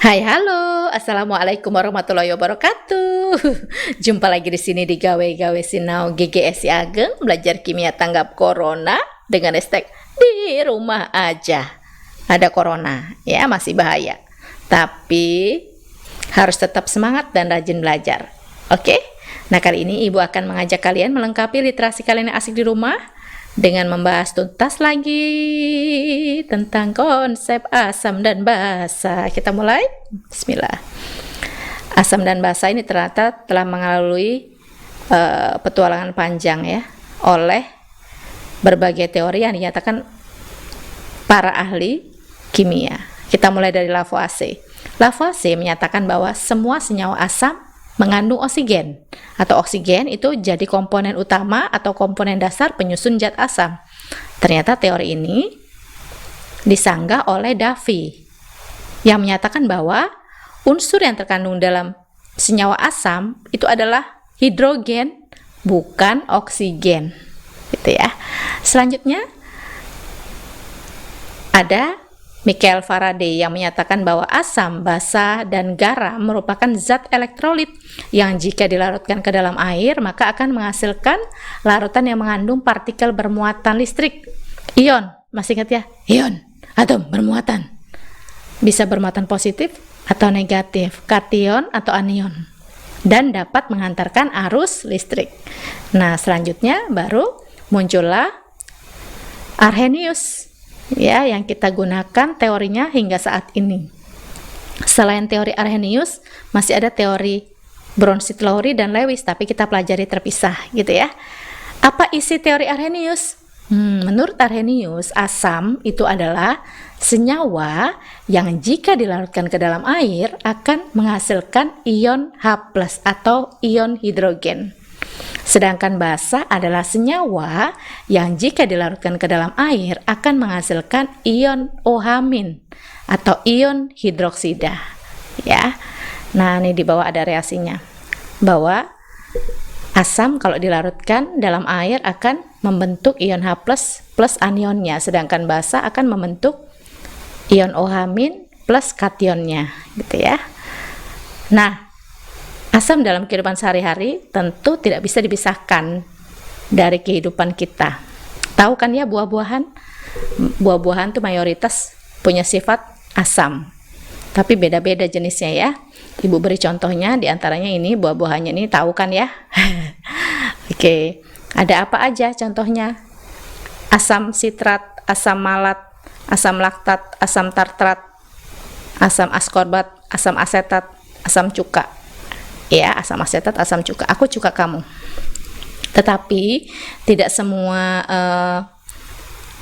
Hai, halo, assalamualaikum warahmatullahi wabarakatuh. Jumpa lagi di sini di Gawe-Gawe Sinau GGSI Ageng, belajar kimia tanggap corona dengan hashtag di rumah aja. Ada corona, ya masih bahaya. Tapi harus tetap semangat dan rajin belajar. Oke? Nah, kali ini Ibu akan mengajak kalian melengkapi literasi kalian yang asik di rumah dengan membahas tuntas lagi tentang konsep asam dan basa. Kita mulai. Bismillah. Asam dan basa ini ternyata telah melalui petualangan panjang ya oleh berbagai teori yang dinyatakan para ahli kimia. Kita mulai dari Lavoisier. Lavoisier menyatakan bahwa semua senyawa asam mengandung oksigen, atau oksigen itu jadi komponen utama atau komponen dasar penyusun zat asam. Ternyata teori ini disanggah oleh Davy yang menyatakan bahwa unsur yang terkandung dalam senyawa asam itu adalah hidrogen, bukan oksigen. Gitu ya. Selanjutnya ada Michael Faraday yang menyatakan bahwa asam, basa, dan garam merupakan zat elektrolit yang jika dilarutkan ke dalam air maka akan menghasilkan larutan yang mengandung partikel bermuatan listrik. Ion, masih ingat ya? Ion, atom bermuatan. Bisa bermuatan positif atau negatif, kation atau anion. Dan dapat menghantarkan arus listrik. Nah, selanjutnya baru muncullah Arrhenius. Ya, yang kita gunakan teorinya hingga saat ini. Selain teori Arrhenius, masih ada teori Bronsted-Lowry dan Lewis, tapi kita pelajari terpisah, gitu ya. Apa isi teori Arrhenius? Menurut Arrhenius, asam itu adalah senyawa yang jika dilarutkan ke dalam air akan menghasilkan ion H+ atau ion hidrogen. Sedangkan basa adalah senyawa yang jika dilarutkan ke dalam air akan menghasilkan ion OH- atau ion hidroksida. Ya. Nah, ini di bawah ada reaksinya. Bahwa asam kalau dilarutkan dalam air akan membentuk ion H+ plus anionnya, sedangkan basa akan membentuk ion OH- plus kationnya, gitu ya. Nah, asam dalam kehidupan sehari-hari tentu tidak bisa dipisahkan dari kehidupan kita. Tahu kan ya buah-buahan? Buah-buahan itu mayoritas punya sifat asam. Tapi beda-beda jenisnya ya. Ibu beri contohnya, diantaranya ini buah-buahannya ini tahu kan ya? Oke, ada apa aja contohnya? Asam sitrat, asam malat, asam laktat, asam tartrat, asam askorbat, asam asetat, asam cuka. Ya, asam asetat, asam cuka. Aku cuka kamu. Tetapi tidak semua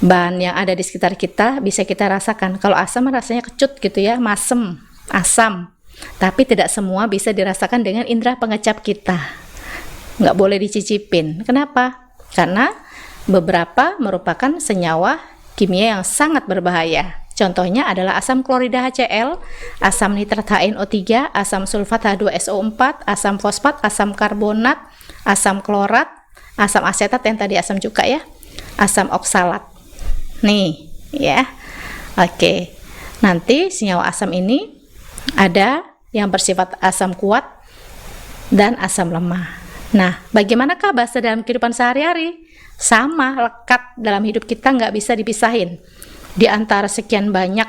bahan yang ada di sekitar kita bisa kita rasakan. Kalau asam rasanya kecut gitu ya, masem, asam. Tapi tidak semua bisa dirasakan dengan indera pengecap kita. Nggak boleh dicicipin. Kenapa? Karena beberapa merupakan senyawa kimia yang sangat berbahaya. Contohnya adalah asam klorida HCl, asam nitrat HNO3, asam sulfat H2SO4, asam fosfat, asam karbonat, asam klorat, asam asetat yang tadi asam cuka ya, asam oksalat. Nih, ya. Oke. Nanti senyawa asam ini ada yang bersifat asam kuat dan asam lemah. Nah, bagaimanakah basa dalam kehidupan sehari-hari? Sama, lekat dalam hidup kita, nggak bisa dipisahin. Di antara sekian banyak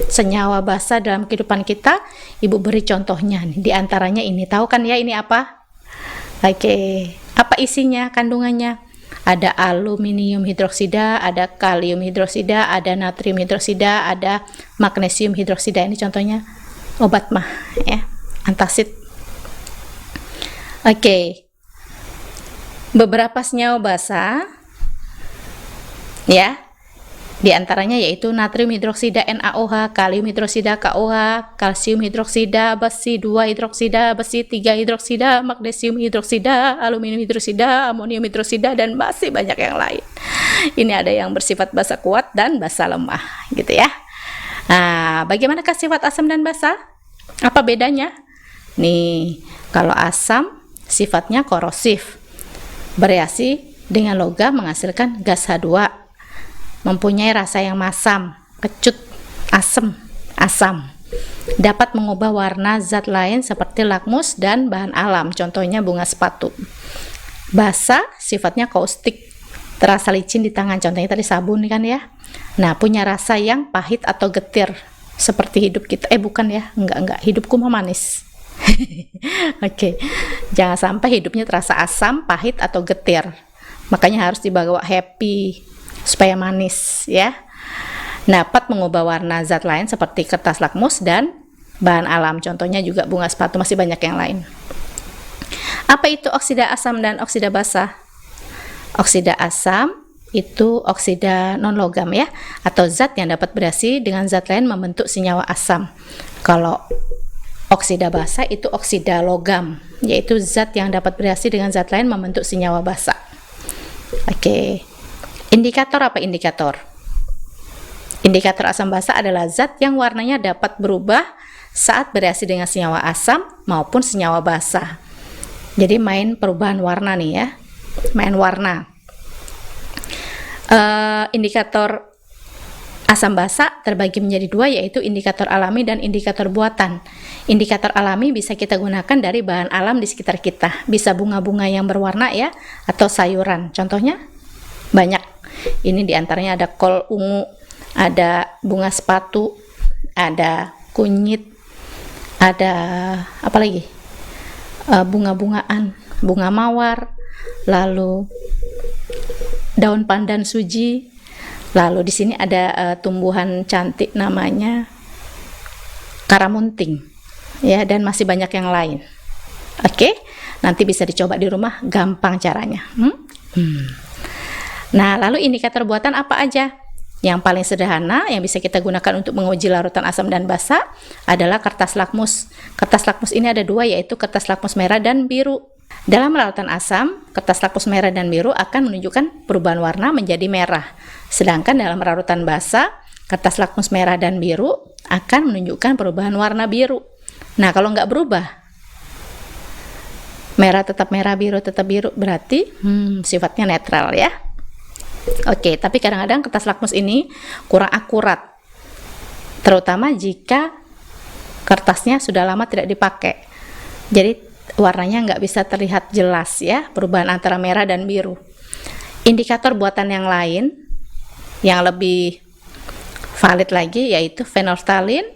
senyawa basa dalam kehidupan kita, Ibu beri contohnya nih. Di antaranya ini, tahu kan ya ini apa? Oke, apa isinya, kandungannya? Ada aluminium hidroksida, ada kalium hidroksida, ada natrium hidroksida, ada magnesium hidroksida. Ini contohnya obat mah ya, antacid. Oke. Beberapa senyawa basa ya. Di antaranya yaitu natrium hidroksida NaOH, kalium hidroksida KOH, kalsium hidroksida, besi 2 hidroksida, besi 3 hidroksida, magnesium hidroksida, aluminium hidroksida, amonium hidroksida, dan masih banyak yang lain. Ini ada yang bersifat basa kuat dan basa lemah, gitu ya. Nah, bagaimanakah sifat asam dan basa? Apa bedanya? Nih, kalau asam sifatnya korosif, bereaksi dengan logam menghasilkan gas H2. Mempunyai rasa yang masam, kecut, asam. dapat mengubah warna zat lain seperti lakmus dan bahan alam, contohnya bunga sepatu. Basa sifatnya kaustik, terasa licin di tangan, contohnya tadi sabun kan ya. Nah, punya rasa yang pahit atau getir seperti hidup kita. Bukan ya, enggak, hidupku mah manis. Oke. Jangan sampai hidupnya terasa asam, pahit atau getir. Makanya harus dibawa happy supaya manis ya. Dapat mengubah warna zat lain seperti kertas lakmus dan bahan alam, contohnya juga bunga sepatu, masih banyak yang lain. Apa itu oksida asam dan oksida basa? Oksida asam itu oksida non-logam ya, atau zat yang dapat bereaksi dengan zat lain membentuk senyawa asam. Kalau oksida basa itu oksida logam, yaitu zat yang dapat bereaksi dengan zat lain membentuk senyawa basa. Oke. Indikator apa indikator? Indikator asam basa adalah zat yang warnanya dapat berubah saat bereaksi dengan senyawa asam maupun senyawa basa. Jadi main perubahan warna nih ya, main warna. Indikator asam basa terbagi menjadi dua, yaitu indikator alami dan indikator buatan. Indikator alami bisa kita gunakan dari bahan alam di sekitar kita, bisa bunga-bunga yang berwarna ya, atau sayuran. Contohnya banyak. Ini diantaranya ada kol ungu, ada bunga sepatu, ada kunyit, ada apa lagi? Bunga-bungaan, bunga mawar, lalu daun pandan suji, lalu di sini ada tumbuhan cantik namanya karamunting, ya, dan masih banyak yang lain. Oke, nanti bisa dicoba di rumah, gampang caranya. Nah, lalu indikator buatan apa aja? Yang paling sederhana yang bisa kita gunakan untuk menguji larutan asam dan basa adalah kertas lakmus. Kertas lakmus ini ada dua, yaitu kertas lakmus merah dan biru. Dalam larutan asam, kertas lakmus merah dan biru akan menunjukkan perubahan warna menjadi merah. Sedangkan dalam larutan basa, kertas lakmus merah dan biru akan menunjukkan perubahan warna biru. Nah, kalau nggak berubah, merah tetap merah, biru tetap biru, berarti sifatnya netral ya. Oke, tapi kadang-kadang kertas lakmus ini kurang akurat, terutama jika kertasnya sudah lama tidak dipakai. Jadi warnanya nggak bisa terlihat jelas ya, perubahan antara merah dan biru. Indikator buatan yang lain yang lebih valid lagi yaitu fenolftalin,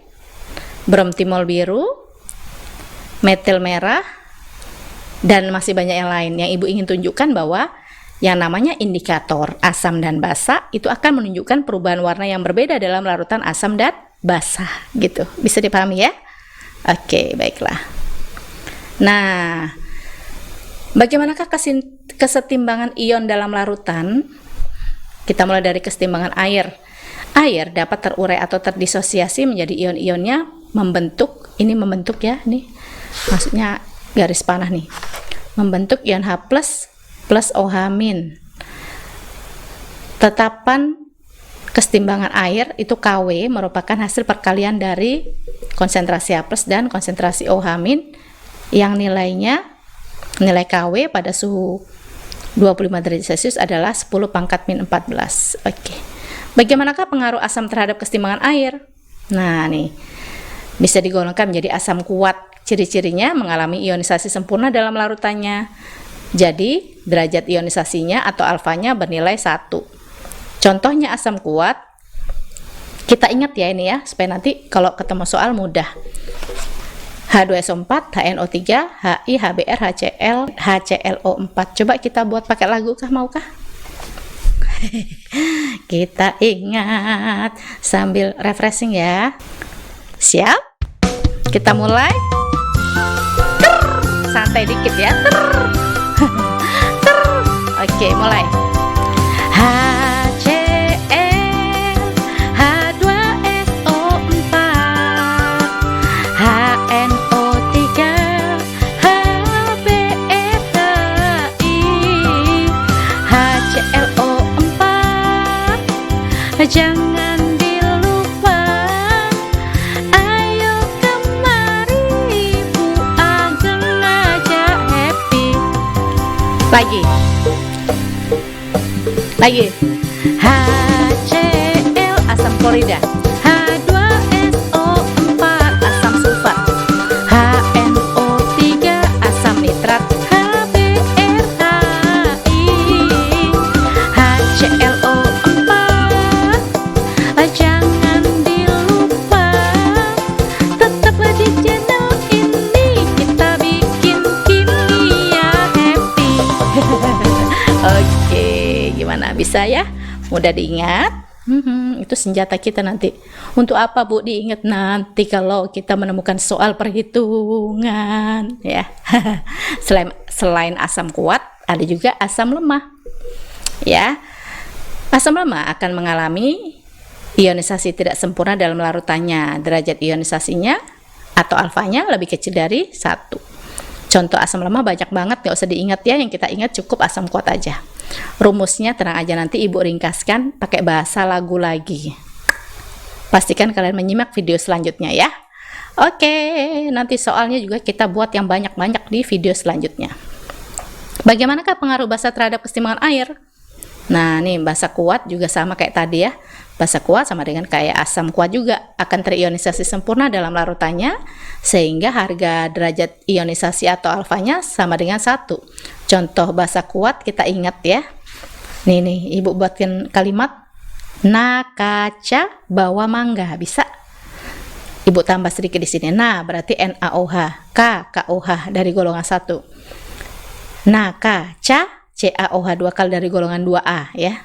bromtimol biru, metil merah, dan masih banyak yang lain. Yang Ibu ingin tunjukkan bahwa yang namanya indikator asam dan basa itu akan menunjukkan perubahan warna yang berbeda dalam larutan asam dan basa gitu. Bisa dipahami ya? Oke, baiklah. Nah, bagaimanakah kesetimbangan ion dalam larutan? Kita mulai dari kesetimbangan air. Air dapat terurai atau terdisosiasi menjadi ion-ionnya membentuk ya, nih maksudnya garis panah nih, membentuk ion H+ plus OH-. Tetapan kesetimbangan air itu Kw merupakan hasil perkalian dari konsentrasi H+ dan konsentrasi OH- yang nilai Kw pada suhu 25 derajat Celcius adalah 10⁻⁴. Oke. Bagaimanakah pengaruh asam terhadap kesetimbangan air? Nah, nih bisa digolongkan menjadi asam kuat. Ciri-cirinya mengalami ionisasi sempurna dalam larutannya. Jadi, derajat ionisasinya atau alfanya bernilai 1. Contohnya asam kuat, kita ingat ya ini ya, supaya nanti kalau ketemu soal mudah. H2SO4, HNO3, HI, HBr, HCl, HClO4. Coba kita buat pakai lagu kah, maukah? Kita ingat sambil refreshing ya. Siap? Kita mulai. Santai dikit ya. Oke, mulai. HCl, H2SO4, HNO3, HBr, HI, HClO4. Jangan dilupa. Ayo kemari, Bu Ageng ngajak happy. Lagi. HCl asam klorida, H2SO4 Bisa ya? Mudah diingat. Itu senjata kita nanti. Untuk apa Bu diingat nanti kalau kita menemukan soal perhitungan ya. Selain asam kuat, ada juga asam lemah. Ya. Asam lemah akan mengalami ionisasi tidak sempurna dalam larutannya. Derajat ionisasinya atau alfanya lebih kecil dari 1. Contoh asam lemah banyak banget, nggak usah diingat ya, yang kita ingat cukup asam kuat aja. Rumusnya tenang aja, nanti ibu ringkaskan pakai bahasa lagu lagi. Pastikan kalian menyimak video selanjutnya ya. Oke, nanti soalnya juga kita buat yang banyak-banyak di video selanjutnya. Bagaimanakah pengaruh basa terhadap keseimbangan air? Nah, nih basa kuat juga sama kayak tadi ya. Basa kuat sama dengan kayak asam kuat juga, akan terionisasi sempurna dalam larutannya sehingga harga derajat ionisasi atau alfanya sama dengan 1. Contoh basa kuat kita ingat ya. Nih ibu buatkan kalimat na kaca bawa mangga, bisa. Ibu tambah sedikit di sini. Nah, berarti NaOH, K KOH dari golongan 1. Nah, kaca CaOH 2 kali dari golongan 2A ya.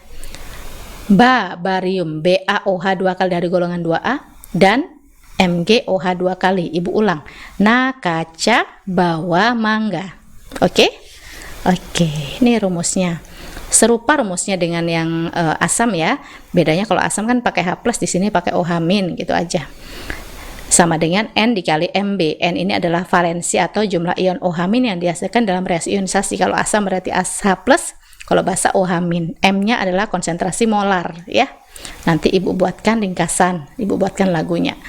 Barium BaOH 2 kali dari golongan 2A dan MgOH 2 kali. Ibu ulang. Nah, kaca bawa mangga. Oke? Oke, ini rumusnya. Serupa rumusnya dengan yang asam ya. Bedanya kalau asam kan pakai H+, di sini pakai OH- gitu aja. Sama dengan N dikali Mb. N ini adalah valensi atau jumlah ion OH- yang dihasilkan dalam reaksi ionisasi. Kalau asam berarti H+, kalau basa OH-. M-nya adalah konsentrasi molar ya. Nanti ibu buatkan ringkasan, ibu buatkan lagunya.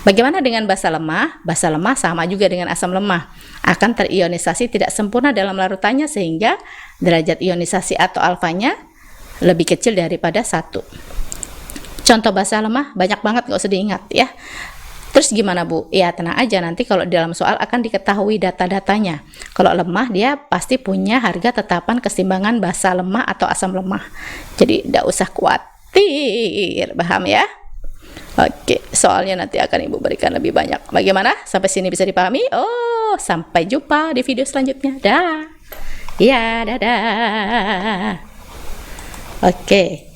Bagaimana dengan basa lemah? Basa lemah sama juga dengan asam lemah. Akan terionisasi tidak sempurna dalam larutannya sehingga derajat ionisasi atau alfanya lebih kecil daripada 1. Contoh basa lemah banyak banget, nggak usah diingat ya. Terus gimana Bu? Ya tenang aja, nanti kalau di dalam soal akan diketahui data-datanya. Kalau lemah dia pasti punya harga tetapan keseimbangan basa lemah atau asam lemah. Jadi tidak usah khawatir, paham ya? Oke, soalnya nanti akan Ibu berikan lebih banyak. Bagaimana? Sampai sini bisa dipahami? Oh, sampai jumpa di video selanjutnya. Dah. Ya, dadah. Oke.